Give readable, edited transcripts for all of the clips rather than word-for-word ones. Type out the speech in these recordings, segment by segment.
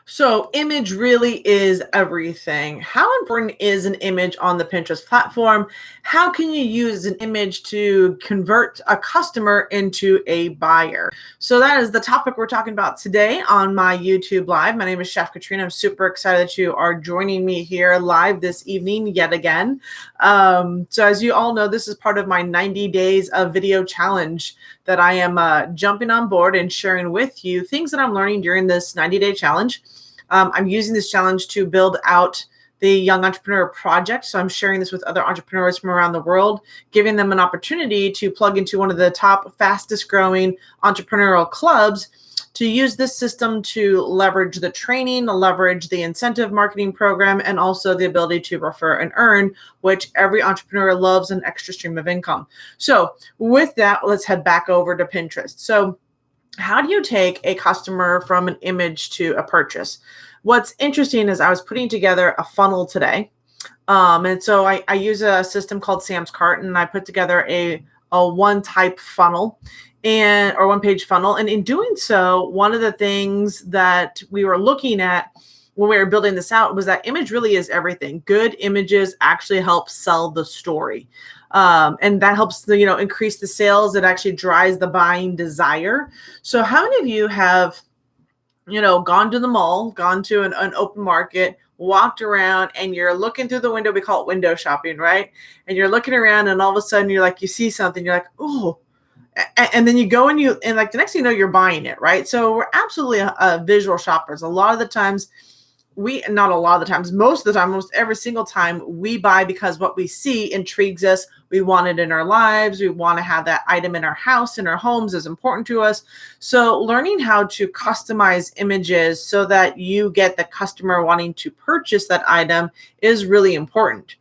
So, image really is everything. How important is an image on the Pinterest platform? How can you use an image to convert a customer into a buyer? So, that is the topic we're talking about today on my YouTube Live. My name is Chef Katrina. I'm super excited that you are joining me here live this evening yet again. So, as you all know, this is part of my 90 days of video challenge that I am jumping on board and sharing with you things that I'm learning during this 90-day challenge. I'm using this challenge to build out the Young Entrepreneur Project. So I'm sharing this with other entrepreneurs from around the world, giving them an opportunity to plug into one of the top fastest growing entrepreneurial clubs to use this system to leverage the training, leverage the incentive marketing program, and also the ability to refer and earn, which every entrepreneur loves, an extra stream of income. So with that, let's head back over to Pinterest. So how do you take a customer from an image to a purchase? What's interesting is I was putting together a funnel today. And so I use a system called Sam's Cart, and I put together a one type funnel or one page funnel. And in doing so, one of the things that we were looking at when we were building this out was that image really is everything. Good images actually help sell the story. And that helps increase the sales. It actually drives the buying desire. So how many of you have, gone to the mall, gone to an open market, walked around, and you're looking through the window? We call it window shopping, right? And you're looking around, and all of a sudden you see something, you're like, oh, and then you go and the next thing you know, you're buying it, right? So we're absolutely visual shoppers. A lot of the times, not a lot of the times, most of the time, almost every single time, we buy because what we see intrigues us. We want it in our lives. We want to have that item in our house, in our homes is important to us. So learning how to customize images so that you get the customer wanting to purchase that item is really important.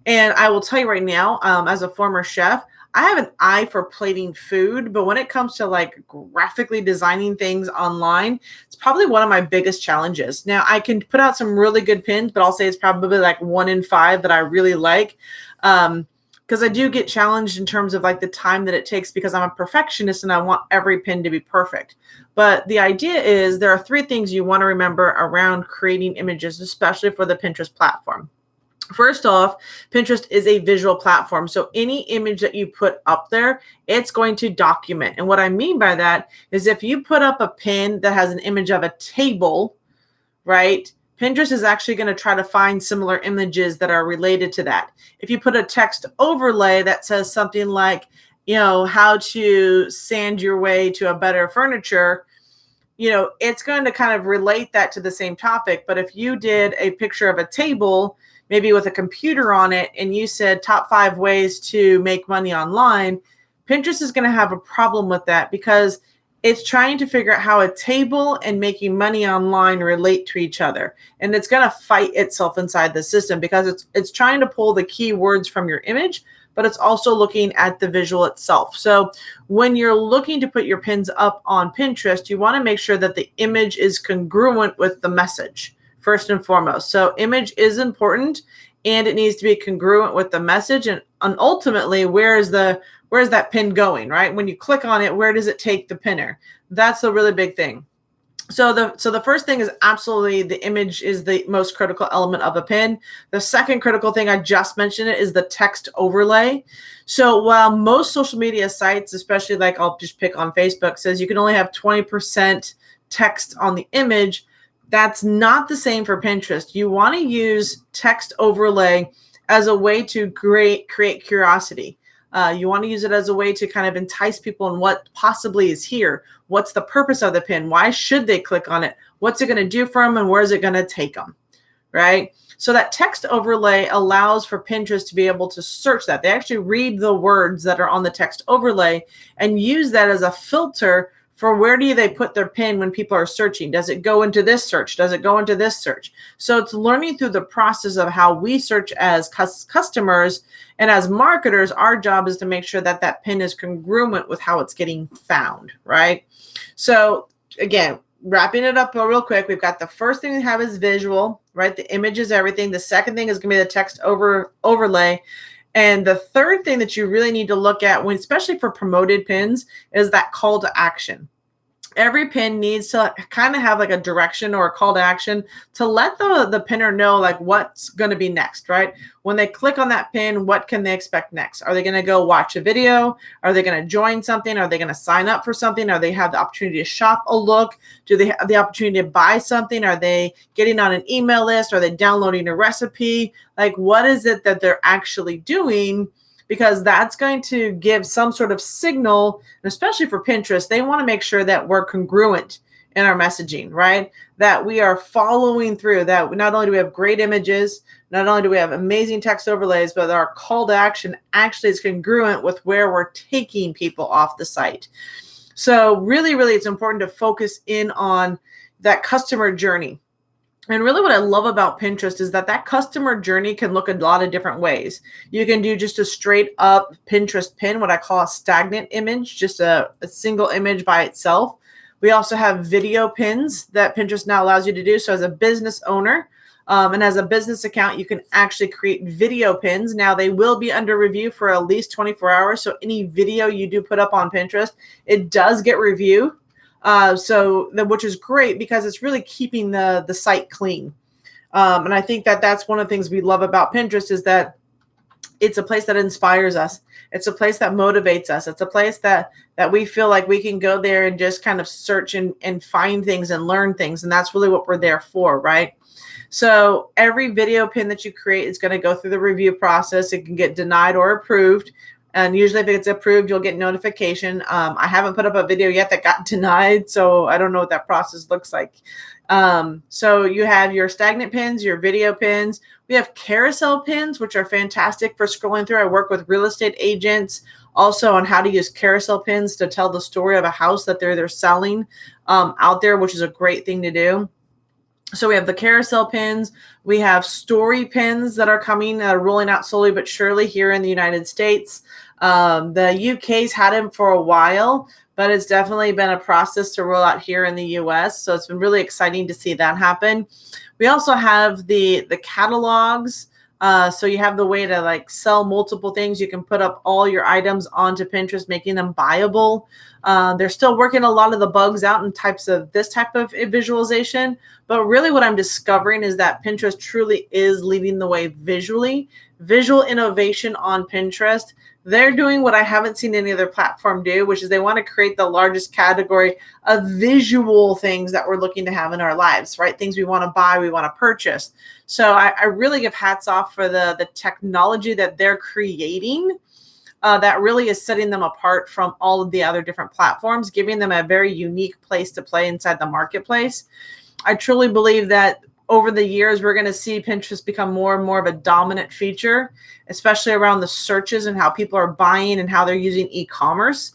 And I will tell you right now, as a former chef, I have an eye for plating food, but when it comes to graphically designing things online, it's probably one of my biggest challenges. Now, I can put out some really good pins, but I'll say it's probably 1 in 5 that I really like. Because I do get challenged in terms of the time that it takes, because I'm a perfectionist and I want every pin to be perfect. But the idea is there are 3 things you want to remember around creating images, especially for the Pinterest platform. First off, Pinterest is a visual platform. So any image that you put up there, it's going to document. And what I mean by that is if you put up a pin that has an image of a table, right? Pinterest is actually going to try to find similar images that are related to that. If you put a text overlay that says something like, how to sand your way to a better furniture, it's going to kind of relate that to the same topic. But if you did a picture of a table, maybe with a computer on it, and you said top 5 ways to make money online, Pinterest is going to have a problem with that because it's trying to figure out how a table and making money online relate to each other. And it's going to fight itself inside the system because it's trying to pull the keywords from your image, but it's also looking at the visual itself. So when you're looking to put your pins up on Pinterest, you want to make sure that the image is congruent with the message, first and foremost. So image is important, and it needs to be congruent with the message. And ultimately, where is that pin going, right? When you click on it, where does it take the pinner? That's a really big thing. So the first thing is absolutely the image is the most critical element of a pin. The second critical thing, I just mentioned it, is the text overlay. So while most social media sites, especially I'll just pick on Facebook, says you can only have 20% text on the image, that's not the same for Pinterest. You want to use text overlay as a way to create curiosity. You want to use it as a way to kind of entice people in what possibly is here. What's the purpose of the pin? Why should they click on it? What's it going to do for them? And where is it going to take them? Right? So that text overlay allows for Pinterest to be able to search that. They actually read the words that are on the text overlay and use that as a filter for where do they put their pin when people are searching. Does it go into this search? Does it go into this search? So it's learning through the process of how we search as customers, and as marketers, our job is to make sure that that pin is congruent with how it's getting found, right? So again, wrapping it up real quick, we've got the first thing we have is visual, right? The image is everything. The second thing is going to be the text overlay. And the third thing that you really need to look at, especially for promoted pins, is that call to action. every pin needs to kind of have like a direction or a call to action to let the pinner know like what's going to be next, right? When they click on that pin, what can they expect next? Are they going to go watch a video? Are they going to join something? Are they going to sign up for something? Are they have the opportunity to shop a look? Do they have the opportunity to buy something? Are they getting on an email list? Are they downloading a recipe? Like, what is it that they're actually doing? Because that's going to give some sort of signal, and especially for Pinterest, they want to make sure that we're congruent in our messaging, right? That we are following through, that not only do we have great images, not only do we have amazing text overlays, but our call to action actually is congruent with where we're taking people off the site. So really, really, it's important to focus in on that customer journey. And really what I love about Pinterest is that customer journey can look a lot of different ways. You can do just a straight up Pinterest pin, what I call a stagnant image, just a single image by itself. We also have video pins that Pinterest now allows you to do. So as a business owner and as a business account, you can actually create video pins. Now they will be under review for at least 24 hours. So any video you do put up on Pinterest, it does get reviewed. Which is great because it's really keeping the site clean. And I think that that's one of the things we love about Pinterest is that it's a place that inspires us. It's a place that motivates us. It's a place that we feel like we can go there and just kind of search and find things and learn things. And that's really what we're there for, right? So every video pin that you create is going to go through the review process. It can get denied or approved. And usually if it's approved, you'll get notification. I haven't put up a video yet that got denied, so I don't know what that process looks like. So you have your stagnant pins, your video pins. We have carousel pins, which are fantastic for scrolling through. I work with real estate agents also on how to use carousel pins to tell the story of a house that they're selling out there, which is a great thing to do. So we have the carousel pins. We have story pins that are coming, rolling out slowly but surely here in the United States. The UK's had them for a while, but it's definitely been a process to roll out here in the US. So it's been really exciting to see that happen. We also have the catalogs. So you have the way to like sell multiple things. You can put up all your items onto Pinterest, making them buyable. They're still working a lot of the bugs out in this type of visualization. But really what I'm discovering is that Pinterest truly is leading the way visually. Visual innovation on Pinterest. They're doing what I haven't seen any other platform do, which is they want to create the largest category of visual things that we're looking to have in our lives, right? Things we want to buy, we want to purchase. So I really give hats off for the technology that they're creating that really is setting them apart from all of the other different platforms, giving them a very unique place to play inside the marketplace. I truly believe that over the years, we're going to see Pinterest become more and more of a dominant feature, especially around the searches and how people are buying and how they're using e-commerce.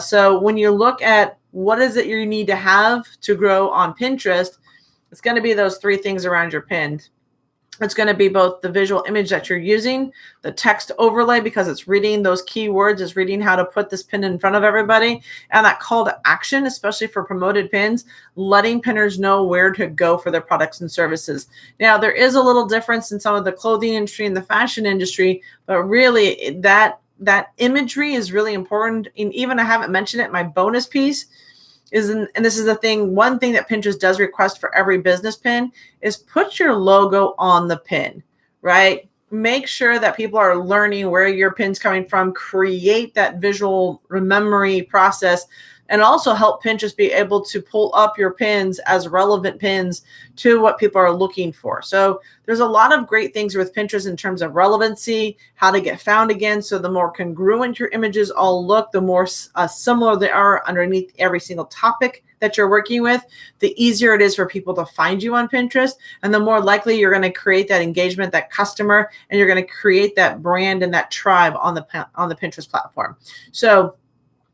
So when you look at what is it you need to have to grow on Pinterest, it's going to be those three things around your pin. It's going to be both the visual image that you're using, the text overlay, because it's reading those keywords, it's reading how to put this pin in front of everybody, and that call to action, especially for promoted pins, letting pinners know where to go for their products and services. Now, there is a little difference in some of the clothing industry and the fashion industry, but really that imagery is really important. And even I haven't mentioned it, my bonus piece and this is the thing, one thing that Pinterest does request for every business pin is put your logo on the pin, right? Make sure that people are learning where your pin's coming from, create that visual memory process, and also help Pinterest be able to pull up your pins as relevant pins to what people are looking for. So there's a lot of great things with Pinterest in terms of relevancy, how to get found again. So the more congruent your images all look, the more similar they are underneath every single topic that you're working with, the easier it is for people to find you on Pinterest. And the more likely you're going to create that engagement, that customer, and you're going to create that brand and that tribe on the Pinterest platform. So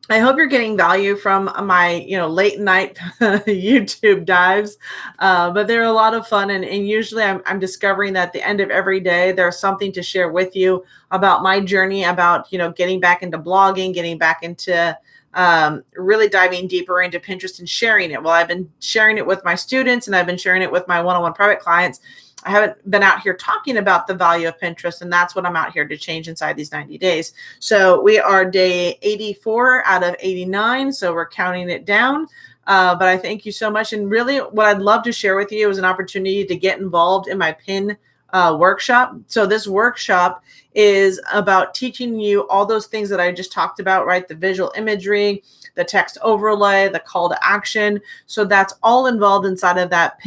I hope you're getting value from my, late night YouTube dives, but they're a lot of fun. And usually I'm discovering that at the end of every day, there's something to share with you about my journey, about, getting back into blogging, getting back into really diving deeper into Pinterest and sharing it. Well, I've been sharing it with my students and I've been sharing it with my one-on-one private clients. I haven't been out here talking about the value of Pinterest, and that's what I'm out here to change inside these 90 days. So we are day 84 out of 89, so we're counting it down. But I thank you so much. And really, what I'd love to share with you is an opportunity to get involved in my pin workshop. So this workshop is about teaching you all those things that I just talked about, right? The visual imagery, the text overlay, the call to action. So that's all involved inside of that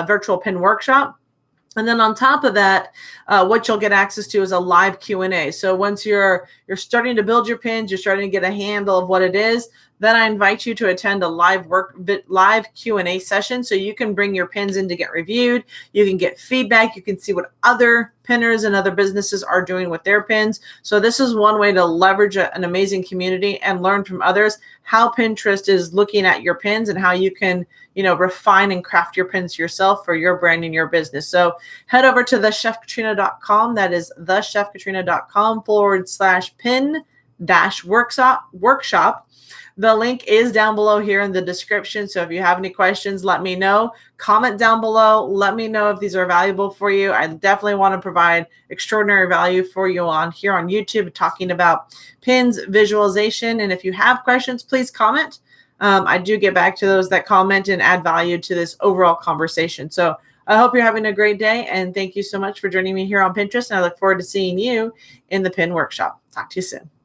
virtual pin workshop. And then on top of that, what you'll get access to is a live Q&A. So once you're starting to build your pins, you're starting to get a handle of what it is, then I invite you to attend a live Q&A session so you can bring your pins in to get reviewed. You can get feedback. You can see what other pinners and other businesses are doing with their pins. So this is one way to leverage an amazing community and learn from others how Pinterest is looking at your pins and how you can, refine and craft your pins yourself for your brand and your business. So head over to thechefkatrina.com. That is thechefkatrina.com/pin-workshop. The link is down below here in the description. So if you have any questions, let me know. Comment down below. Let me know if these are valuable for you. I definitely want to provide extraordinary value for you on YouTube, talking about pins, visualization. And if you have questions, please comment. I do get back to those that comment and add value to this overall conversation. So I hope you're having a great day. And thank you so much for joining me here on Pinterest. And I look forward to seeing you in the pin workshop. Talk to you soon.